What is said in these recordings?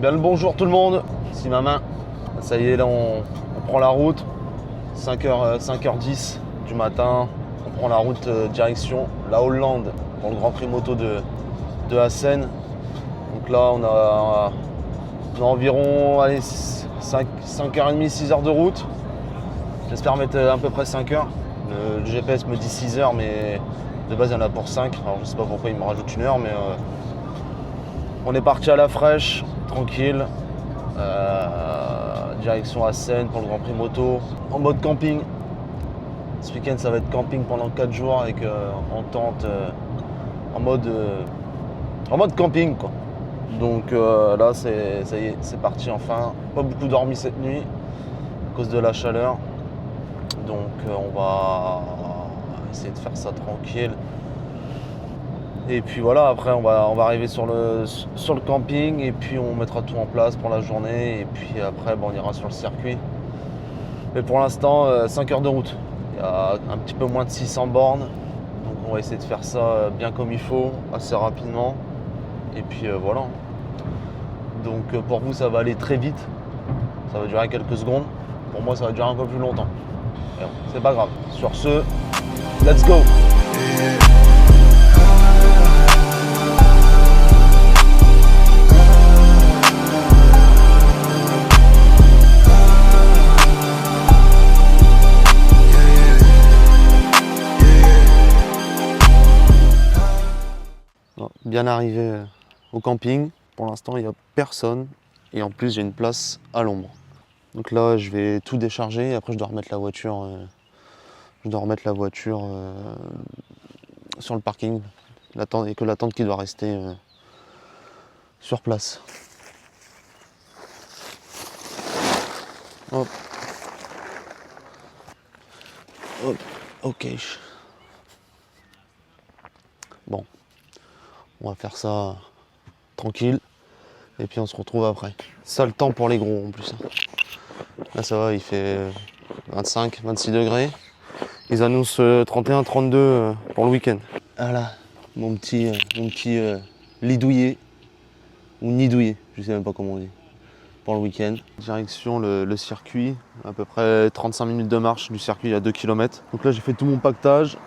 Bien le bonjour tout le monde, ici ma main. Ça y est, là on prend la route. 5h10 du matin, on prend la route direction la Hollande pour le Grand Prix moto de Assen. Donc là on a environ 5h30, 6h de route. J'espère mettre à peu près 5h. Le GPS me dit 6h, mais de base il y en a pour 5. Alors je sais pas pourquoi il me rajoute une heure, mais on est parti à la fraîche, tranquille. Direction Assen pour le Grand Prix moto, en mode camping. Ce week-end ça va être camping pendant 4 jours avec en tente, en mode camping quoi. Donc là ça y est, c'est parti enfin. Pas beaucoup dormi cette nuit à cause de la chaleur. Donc on va essayer de faire ça tranquille. Et puis voilà, après on va arriver sur le camping et puis on mettra tout en place pour la journée. Et puis après on ira sur le circuit. Mais pour l'instant 5 heures de route. Il y a un petit peu moins de 600 bornes. Donc on va essayer de faire ça bien comme il faut, assez rapidement. Et puis voilà. Donc pour vous ça va aller très vite. Ça va durer quelques secondes. Pour moi ça va durer un peu plus longtemps. Mais bon, c'est pas grave. Sur ce, let's go! Bien arrivé au camping, pour l'instant il n'y a personne et en plus j'ai une place à l'ombre. Donc là je vais tout décharger et après je dois remettre la voiture, sur le parking. Il n'y a que la tente qui doit rester sur place. Hop. Hop. Ok. Bon. On va faire ça tranquille et puis on se retrouve après. Ça le temps pour les gros en plus. Là ça va, il fait 25, 26 degrés. Ils annoncent 31, 32 pour le week-end. Voilà, mon petit lidouillé ou nidouillé, je sais même pas comment on dit, pour le week-end. Direction le circuit, à peu près 35 minutes de marche du circuit à 2 km. Donc là j'ai fait tout mon pactage.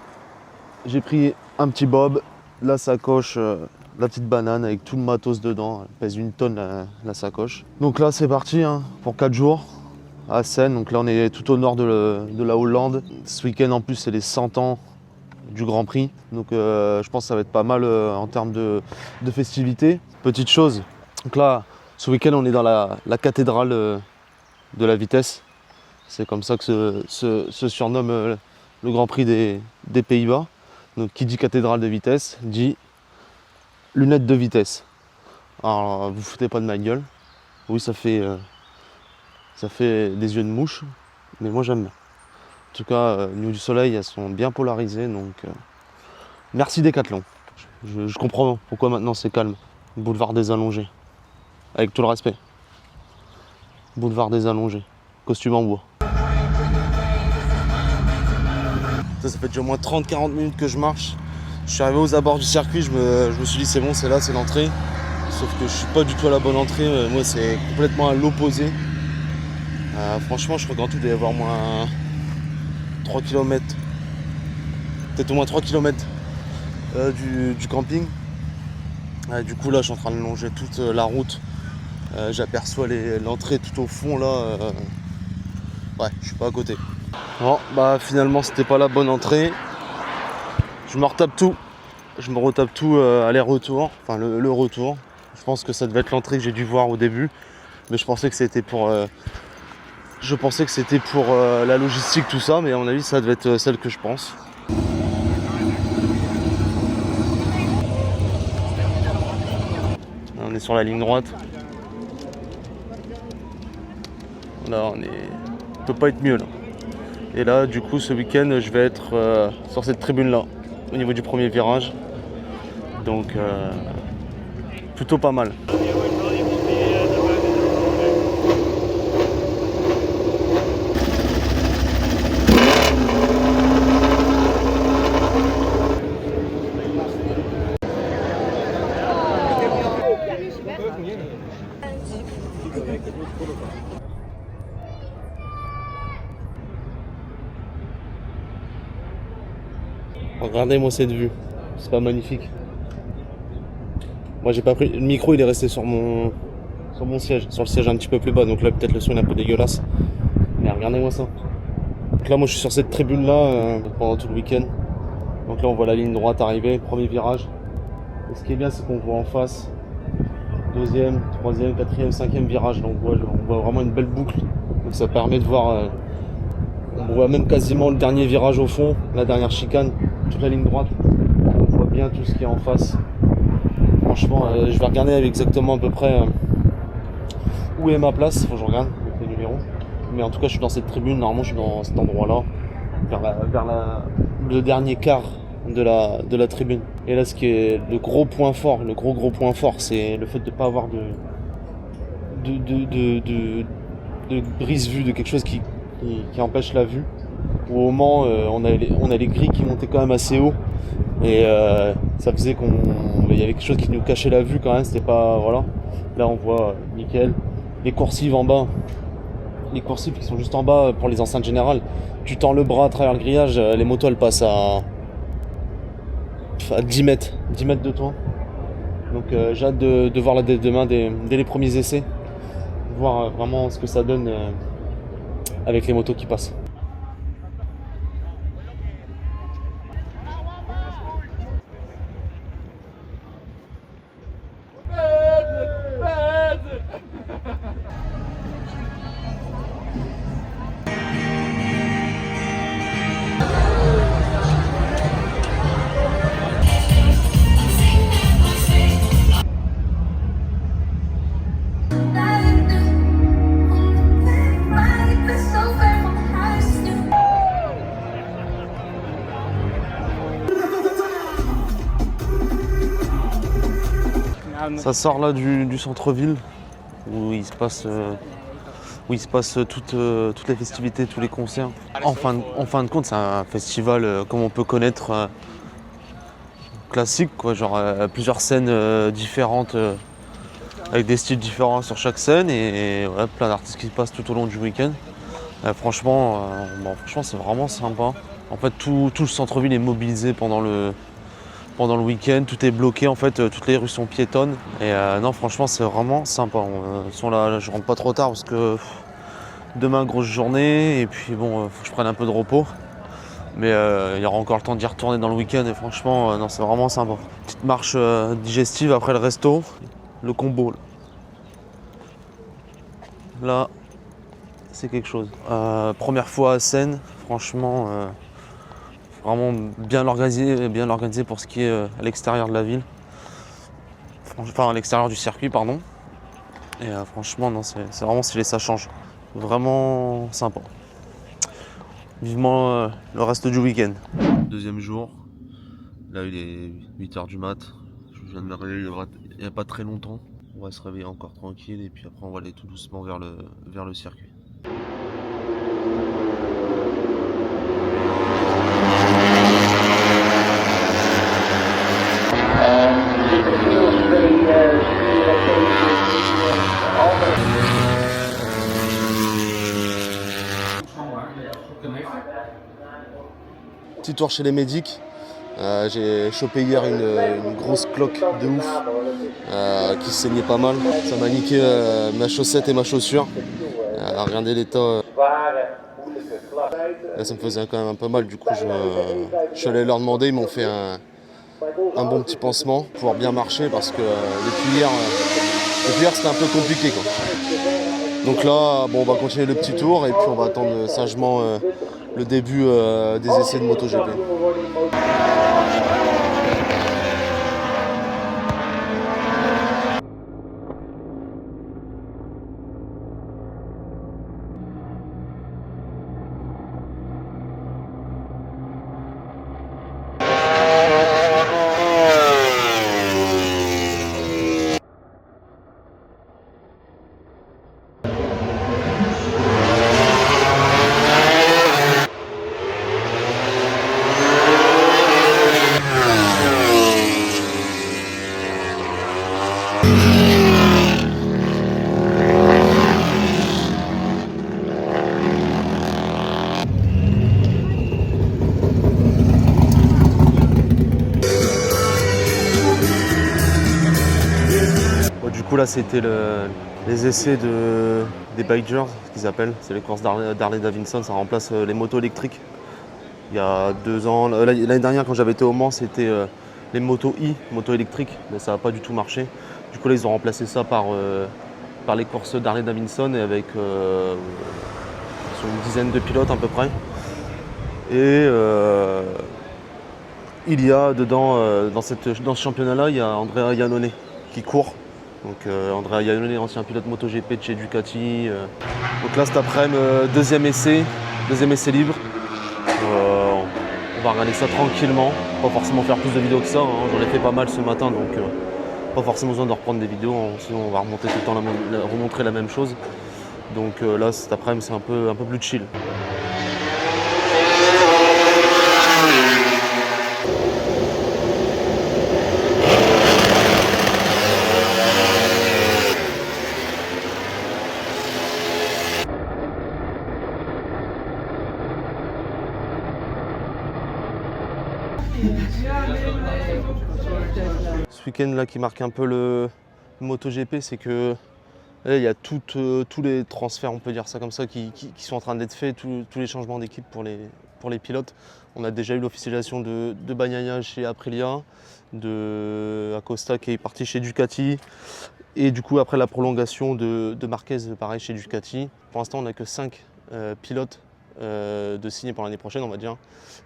J'ai pris un petit bob, la sacoche, la petite banane avec tout le matos dedans. Elle pèse 1 tonne la sacoche. Donc là c'est parti pour 4 jours à Assen. Donc là on est tout au nord de la Hollande. Ce week-end en plus c'est les 100 ans du Grand Prix. Donc je pense que ça va être pas mal en termes de festivités. Petite chose, donc là ce week-end on est dans la cathédrale de la vitesse. C'est comme ça que se surnomme le Grand Prix des Pays-Bas. Donc qui dit cathédrale de vitesse dit lunettes de vitesse. Alors vous foutez pas de ma gueule. Oui ça fait des yeux de mouche, mais moi j'aime bien. En tout cas au niveau du soleil elles sont bien polarisées, donc merci Decathlon. Je comprends pourquoi maintenant c'est calme. Boulevard des Allongés. Avec tout le respect. Boulevard des Allongés. Costume en bois. Ça fait déjà au moins 30-40 minutes que je marche. Je suis arrivé aux abords du circuit, je me suis dit c'est bon, c'est là, c'est l'entrée. Sauf que je suis pas du tout à la bonne entrée, moi c'est complètement à l'opposé. Franchement je crois qu'en tout il doit y avoir moins 3 km. Peut-être au moins 3 km du camping. Du coup là je suis en train de longer toute la route. J'aperçois l'entrée tout au fond là. Ouais, je suis pas à côté. Bon, bah finalement c'était pas la bonne entrée. Je me retape tout. Aller-retour. Enfin le retour. Je pense que ça devait être l'entrée que j'ai dû voir au début. Mais je pensais que c'était pour la logistique, tout ça. Mais à mon avis ça devait être celle que je pense. On est sur la ligne droite. Là on peut pas être mieux là. Et là du coup ce week-end je vais être sur cette tribune là, au niveau du premier virage. Donc plutôt pas mal. Regardez-moi cette vue. C'est pas magnifique. Moi j'ai pas pris. Le micro il est resté sur mon siège, sur le siège un petit peu plus bas, donc là peut-être le son est un peu dégueulasse. Mais regardez-moi ça. Donc là moi je suis sur cette tribune là pendant tout le week-end. Donc là on voit la ligne droite arriver, premier virage. Et ce qui est bien c'est qu'on voit en face deuxième, troisième, quatrième, cinquième virage. Donc on voit vraiment une belle boucle. Donc ça permet de voir. On voit même quasiment le dernier virage au fond, la dernière chicane, toute la ligne droite. On voit bien tout ce qui est en face. Franchement, je vais regarder exactement à peu près où est ma place. Faut que je regarde avec les numéros. Mais en tout cas, je suis dans cette tribune. Normalement, je suis dans cet endroit-là, vers le dernier quart de la tribune. Et là, ce qui est le gros point fort, le gros point fort, c'est le fait de ne pas avoir de brise-vue, de quelque chose qui empêche la vue. Au moment, on a les grilles qui montaient quand même assez haut. Et ça faisait il y avait quelque chose qui nous cachait la vue quand même, c'était pas. Voilà. Là on voit nickel. Les coursives en bas. Les coursives qui sont juste en bas pour les enceintes générales. Tu tends le bras à travers le grillage, les motos elles passent à 10 mètres. 10 mètres de toi. Donc j'ai hâte de voir la demain dès les premiers essais. Voir vraiment ce que ça donne avec les motos qui passent. Ça sort là du centre-ville où il se passe toutes les festivités, tous les concerts. En fin de compte, c'est un festival comme on peut connaître classique, quoi, genre plusieurs scènes différentes avec des styles différents sur chaque scène et ouais, plein d'artistes qui passent tout au long du week-end. Franchement, c'est vraiment sympa. En fait, tout le centre-ville est mobilisé pendant le week-end, tout est bloqué en fait, toutes les rues sont piétonnes et non franchement c'est vraiment sympa. Là, je rentre pas trop tard parce que demain grosse journée et puis bon faut que je prenne un peu de repos. Mais il y aura encore le temps d'y retourner dans le week-end et franchement non c'est vraiment sympa. Petite marche digestive après le resto, le combo là c'est quelque chose. Première fois à Seine, franchement vraiment bien organisé pour ce qui est à l'extérieur de la ville. Enfin à l'extérieur du circuit pardon. Et franchement non c'est vraiment stylé, ça change. Vraiment sympa. Vivement le reste du week-end. Deuxième jour. Là il est 8h du mat. Je viens de me réveiller il n'y a pas très longtemps. On va se réveiller encore tranquille et puis après on va aller tout doucement vers le circuit. Petit tour chez les médics. J'ai chopé hier une grosse cloque de ouf qui saignait pas mal. Ça m'a niqué ma chaussette et ma chaussure. Regardez l'état. Là, ça me faisait quand même un peu mal. Du coup, je suis allé leur demander. Ils m'ont fait un bon petit pansement pour pouvoir bien marcher parce que depuis hier c'était un peu compliqué, quoi. Donc là, bon, on va continuer le petit tour et puis on va attendre sagement le début des essais de MotoGP. là c'était les essais des bikers, ce qu'ils appellent. C'est les courses d'Harley Davidson, ça remplace les motos électriques. Il y a 2 ans, l'année dernière quand j'avais été au Mans, c'était les motos motos électriques, mais ça n'a pas du tout marché. Du coup là ils ont remplacé ça par les courses d'Harley Davidson et avec une dizaine de pilotes à peu près. Et il y a dedans, dans ce championnat-là, il y a Andrea Iannone qui court. Donc Andrea Iannone, ancien pilote MotoGP de chez Ducati. Donc là cet après-midi, deuxième essai libre. On va regarder ça tranquillement, pas forcément faire plus de vidéos que ça, hein. J'en ai fait pas mal ce matin, donc pas forcément besoin de reprendre des vidéos, hein. Sinon on va remonter tout le temps remontrer la même chose. Donc là cet après-midi c'est un peu plus chill. Ce week-end là qui marque un peu le MotoGP, c'est que là, il y a tous les transferts, on peut dire ça comme ça, qui sont en train d'être faits, tous les changements d'équipe pour les pilotes. On a déjà eu l'officialisation de Bagnaia chez Aprilia, de Acosta qui est parti chez Ducati, et du coup après la prolongation de Marquez, pareil chez Ducati. Pour l'instant on n'a que 5 pilotes de signer pour l'année prochaine, on va dire,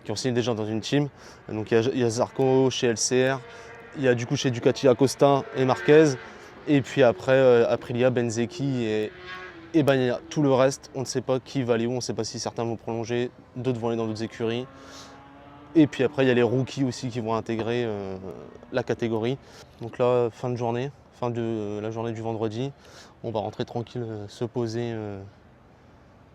qui ont signé déjà dans une team. Donc il y a Zarco chez LCR, il y a du coup chez Ducati Acosta et Marquez, et puis après Aprilia, Bezzecchi et Bagnaia. Tout le reste, on ne sait pas qui va aller où, on ne sait pas si certains vont prolonger, d'autres vont aller dans d'autres écuries. Et puis après il y a les rookies aussi qui vont intégrer la catégorie. Donc là, fin de journée, fin de la journée du vendredi, on va rentrer tranquille, se poser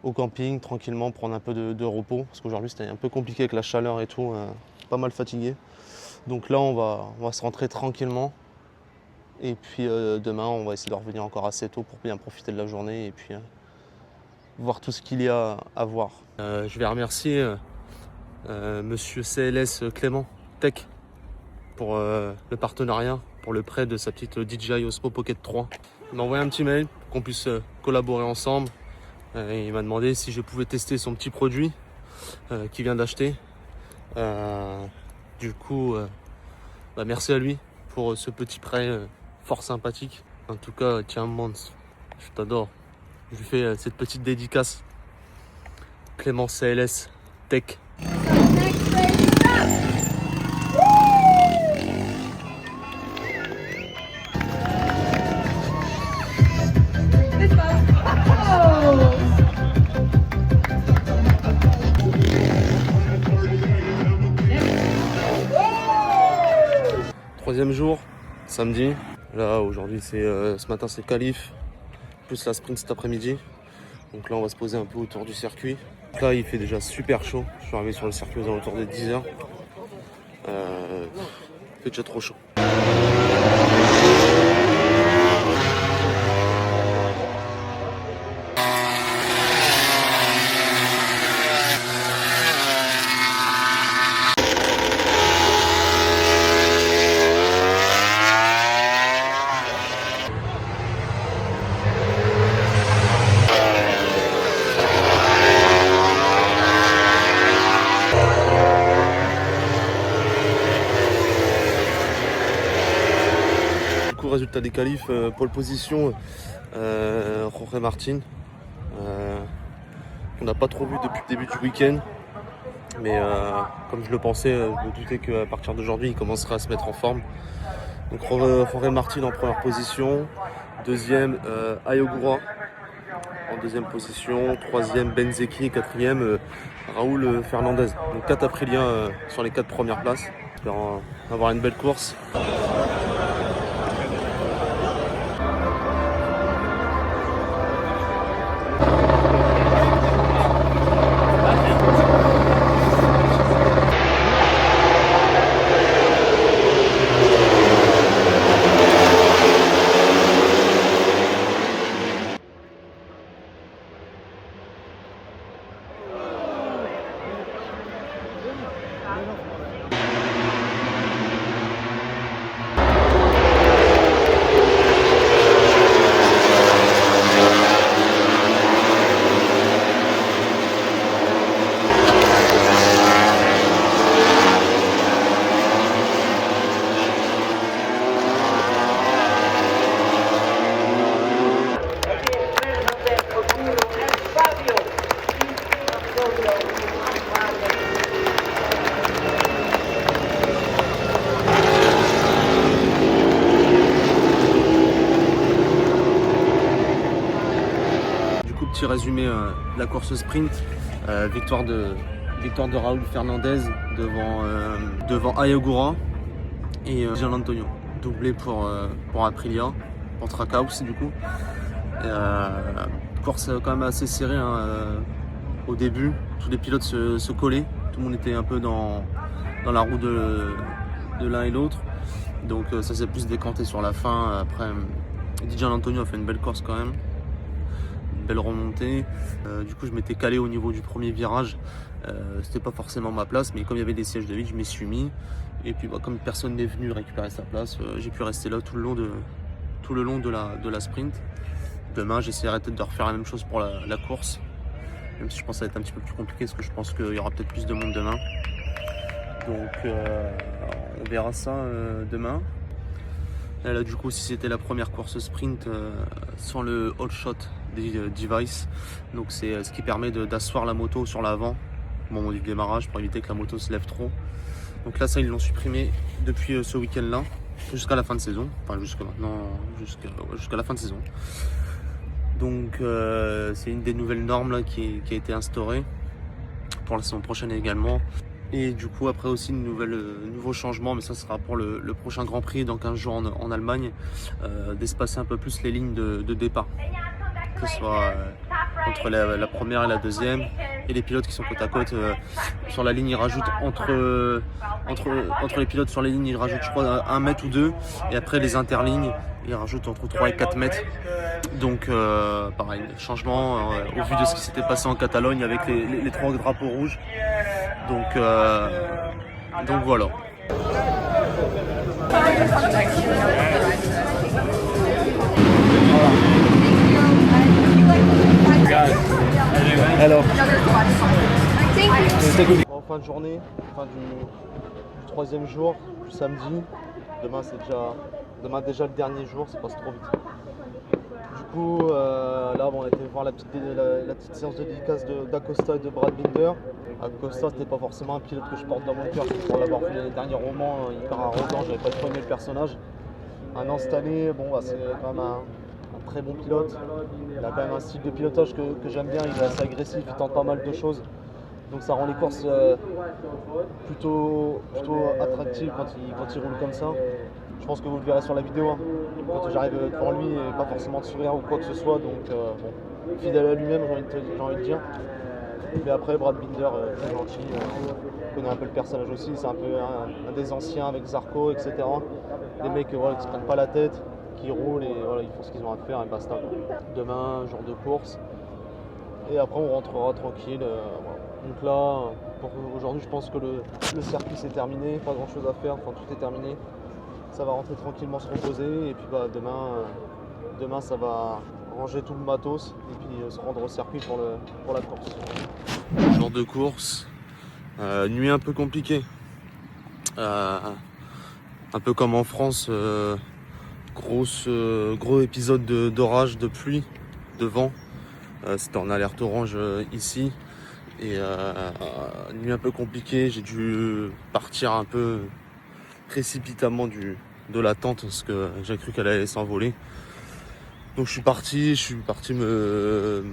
au camping tranquillement, prendre un peu de repos, parce qu'aujourd'hui c'était un peu compliqué avec la chaleur et tout, pas mal fatigué. Donc là on va se rentrer tranquillement, et puis demain on va essayer de revenir encore assez tôt pour bien profiter de la journée et puis voir tout ce qu'il y a à voir. Je vais remercier monsieur CLS Clément Tech pour le partenariat, pour le prêt de sa petite DJI Osmo Pocket 3. Il m'a envoyé un petit mail pour qu'on puisse collaborer ensemble. Il m'a demandé si je pouvais tester son petit produit qu'il vient d'acheter. Du coup, merci à lui pour ce petit prêt fort sympathique. En tout cas, tiens Mons, je t'adore. Je lui fais cette petite dédicace. Clément CLS Tech. Troisième jour, samedi. Là aujourd'hui ce matin c'est qualif, plus la sprint cet après-midi. Donc là on va se poser un peu autour du circuit. Donc là il fait déjà super chaud. Je suis arrivé sur le circuit aux alentours de 10h. Il fait déjà trop chaud. Résultat des qualifs, pole position, Jorge Martin. On n'a pas trop vu depuis le début du week-end, mais comme je le pensais, je me doutais qu'à partir d'aujourd'hui il commencerait à se mettre en forme. Donc Jorge Martin en première position, deuxième Ayogura en deuxième position, troisième Bezzecchi et quatrième Raúl Fernandez. Donc 4 Apriliens sur les 4 premières places. Espérons avoir une belle course. résumé de la course sprint. Victoire de Raúl Fernandez devant Ayagura et Gian Antonio. Doublé pour Aprilia, pour Trackhouse du coup. Course quand même assez serrée au début. Tous les pilotes se collaient. Tout le monde était un peu dans la roue de l'un et l'autre. Donc ça s'est plus décanté sur la fin. Après, Gian Antonio a fait une belle course quand même. Une belle remontée. Du coup je m'étais calé au niveau du premier virage. C'était pas forcément ma place, mais comme il y avait des sièges de vide, je m'y suis mis. Et puis comme personne n'est venu récupérer sa place, j'ai pu rester là tout le long de la sprint. Demain j'essaierai peut-être de refaire la même chose pour la course. Même si je pense que ça va être un petit peu plus compliqué parce que je pense qu'il y aura peut-être plus de monde demain. Donc on verra ça demain. Et là du coup si c'était la première course sprint sans le hold shot device, donc c'est ce qui permet d'asseoir la moto sur l'avant au moment du démarrage pour éviter que la moto se lève trop. Donc là ça ils l'ont supprimé depuis ce week-end là jusqu'à la fin de saison, enfin jusqu'à la fin de saison. Donc c'est une des nouvelles normes là, qui a été instaurée pour la saison prochaine également. Et du coup après aussi nouveau changement, mais ça sera pour le prochain Grand Prix dans 15 jours en Allemagne, d'espacer un peu plus les lignes de départ. Que ce soit entre la première et la deuxième. Et les pilotes qui sont côte à côte sur la ligne, ils rajoutent entre les pilotes sur les lignes, ils rajoutent je crois 1 mètre ou 2. Et après les interlignes, ils rajoutent entre 3 et 4 mètres. Donc pareil, changement au vu de ce qui s'était passé en Catalogne avec les 3 drapeaux rouges. Donc voilà. Alors, en fin de journée, fin du 3e jour, du samedi. Demain déjà le dernier jour, ça passe trop vite. Du coup, là on était voir la petite séance de dédicace d'Acosta et de Brad Binder. Acosta, c'était pas forcément un pilote que je porte dans mon cœur, pour l'avoir fait les derniers romans, hyper arrogant, j'avais pas trop aimé le personnage. Maintenant cette année, bon, c'est quand même un très bon pilote. Il a quand même un style de pilotage que j'aime bien, il est assez agressif, il tente pas mal de choses. Donc ça rend les courses plutôt attractives quand il roule comme ça. Je pense que vous le verrez sur la vidéo, hein. Quand j'arrive devant lui et pas forcément de sourire ou quoi que ce soit, donc bon, fidèle à lui-même j'ai envie de dire. Mais après Brad Binder, très gentil, connaît un peu le personnage aussi, c'est un peu un des anciens avec Zarco, etc. Des mecs voilà, qui se prennent pas la tête, qui roulent et voilà, ils font ce qu'ils ont à faire et basta. Demain, jour de course. Et après on rentrera tranquille. Voilà. Donc là, pour aujourd'hui je pense que le circuit c'est terminé, pas grand chose à faire, enfin tout est terminé. Ça va rentrer tranquillement se reposer et puis demain ça va ranger tout le matos et puis se rendre au circuit pour la course. Jour de course, nuit un peu compliquée. Un peu comme en France, gros épisode d'orage, de pluie, de vent. C'était en alerte orange ici. Et nuit un peu compliquée, j'ai dû partir un peu précipitamment de la tente parce que j'ai cru qu'elle allait s'envoler. Donc je suis parti me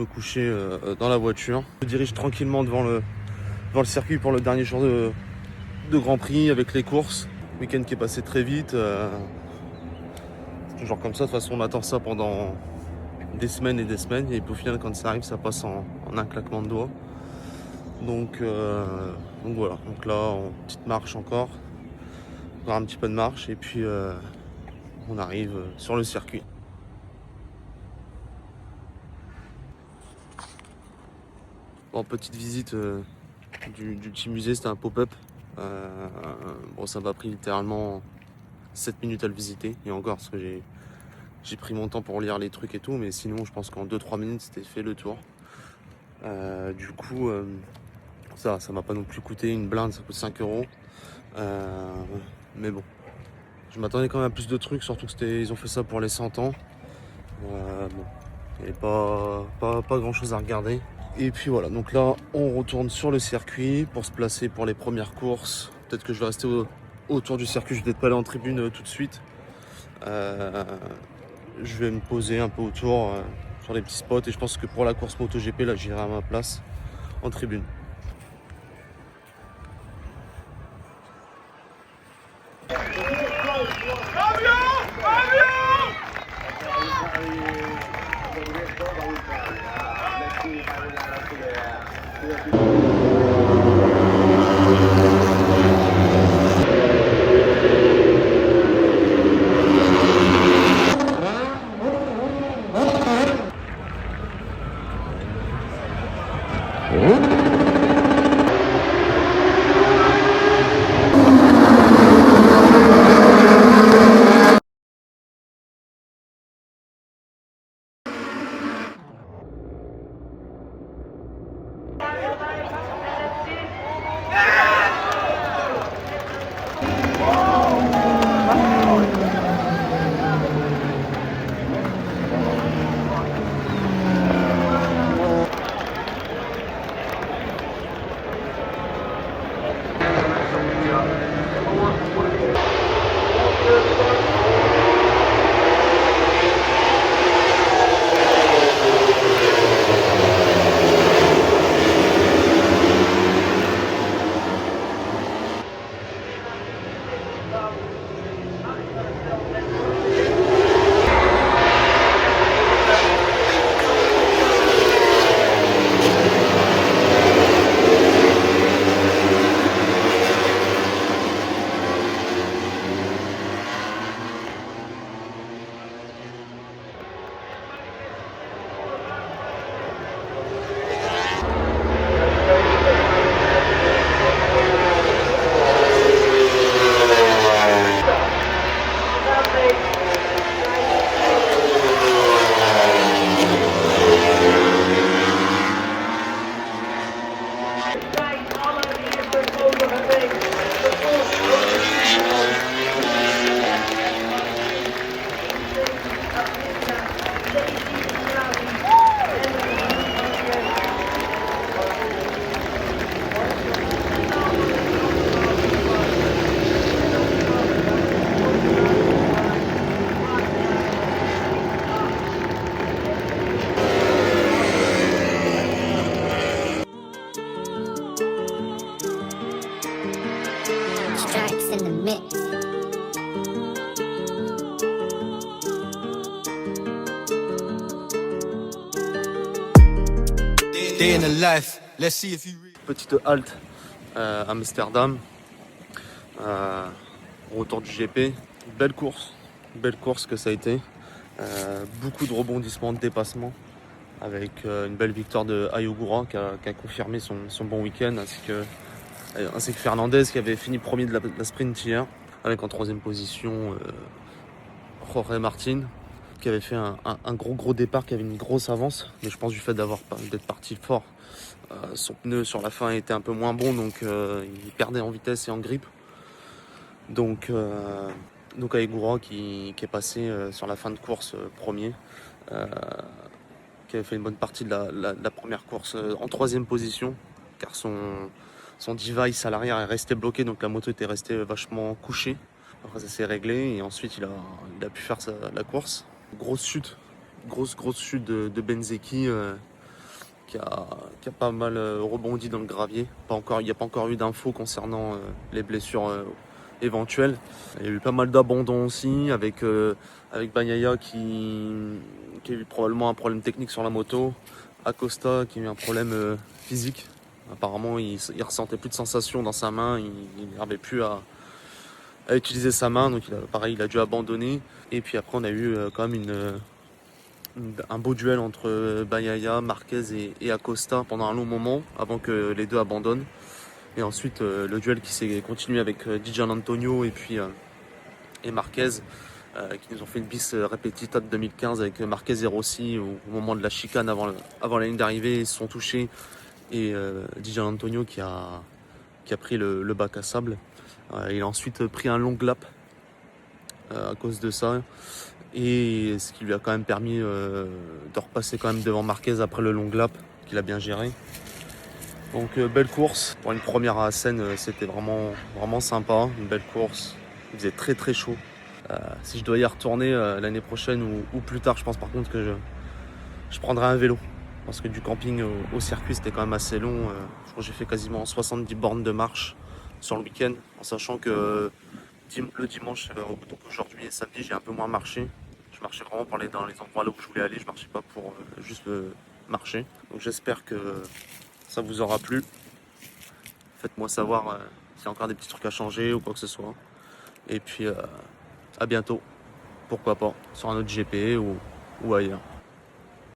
coucher dans la voiture. Je me dirige tranquillement devant le circuit pour le dernier jour de Grand Prix avec les courses. Le week-end qui est passé très vite. C'est toujours comme ça, de toute façon on attend ça pendant des semaines et puis au final quand ça arrive ça passe en un claquement de doigts. Donc voilà, donc là en petite marche encore un petit peu de marche et puis on arrive sur le circuit. Bon, petite visite du petit musée, c'était un pop-up. Bon, ça m'a pris littéralement 7 minutes à le visiter et encore parce que j'ai pris mon temps pour lire les trucs et tout, mais sinon je pense qu'en 2-3 minutes c'était fait le tour. Du coup ça m'a pas non plus coûté une blinde, ça coûte 5 €. Mais bon, je m'attendais quand même à plus de trucs, surtout que ils ont fait ça pour les 100 ans. Bon, il n'y avait pas grand chose à regarder. Et puis voilà, donc là on retourne sur le circuit pour se placer pour les premières courses. Peut-être que je vais rester autour du circuit, je vais peut-être pas aller en tribune tout de suite. Je vais me poser un peu autour, sur les petits spots. Et je pense que pour la course MotoGP, là, j'irai à ma place en tribune. Tracks in the mix. Day in the life. Let's see if you read. Petite halte à Amsterdam, au retour du GP. Belle course que ça a été. Beaucoup de rebondissements, de dépassements, avec une belle victoire de Ayogura qui a confirmé son bon week-end, ainsi que Fernandez qui avait fini premier de la sprint hier, avec en troisième position Jorge Martin qui avait fait un gros départ, qui avait une grosse avance, mais je pense du fait d'être parti fort, son pneu sur la fin était un peu moins bon, donc il perdait en vitesse et en grippe. Donc Ayogura qui est passé sur la fin de course premier, qui avait fait une bonne partie de la première course en troisième position, car son device à l'arrière est resté bloqué, donc la moto était restée vachement couchée. Après ça s'est réglé et ensuite il a pu faire la course. Grosse chute de Benzeki qui a pas mal rebondi dans le gravier. Il n'y a pas encore eu d'infos concernant les blessures éventuelles. Il y a eu pas mal d'abandons aussi avec Bagnaia qui a eu probablement un problème technique sur la moto. Acosta qui a eu un problème physique. Apparemment il ressentait plus de sensations dans sa main, il n'arrivait plus à utiliser sa main, donc il a dû abandonner. Et puis après on a eu quand même un beau duel entre Bagnaia, Marquez et Acosta pendant un long moment avant que les deux abandonnent. Et ensuite le duel qui s'est continué avec Di Giannantonio et Marquez qui nous ont fait une bis répétita de 2015 avec Marquez et Rossi au moment de la chicane avant la ligne d'arrivée. Ils se sont touchés et Di Giannantonio qui a pris le bac à sable. Il a ensuite pris un long lap à cause de ça, et ce qui lui a quand même permis de repasser quand même devant Marquez après le long lap qu'il a bien géré. Donc belle course pour une première à Assen, c'était vraiment sympa, une belle course. Il faisait très chaud. Si je dois y retourner l'année prochaine ou plus tard, je pense par contre que je prendrai un vélo. Parce que du camping au circuit, c'était quand même assez long. Je crois que j'ai fait quasiment 70 bornes de marche sur le week-end, en sachant que le dimanche, donc aujourd'hui et samedi, j'ai un peu moins marché. Je marchais vraiment pour aller dans les endroits là où je voulais aller. Je marchais pas pour juste marcher. Donc j'espère que ça vous aura plu. Faites-moi savoir s'il y a encore des petits trucs à changer ou quoi que ce soit. Et puis à bientôt. Pourquoi pas, sur un autre GP ou ailleurs.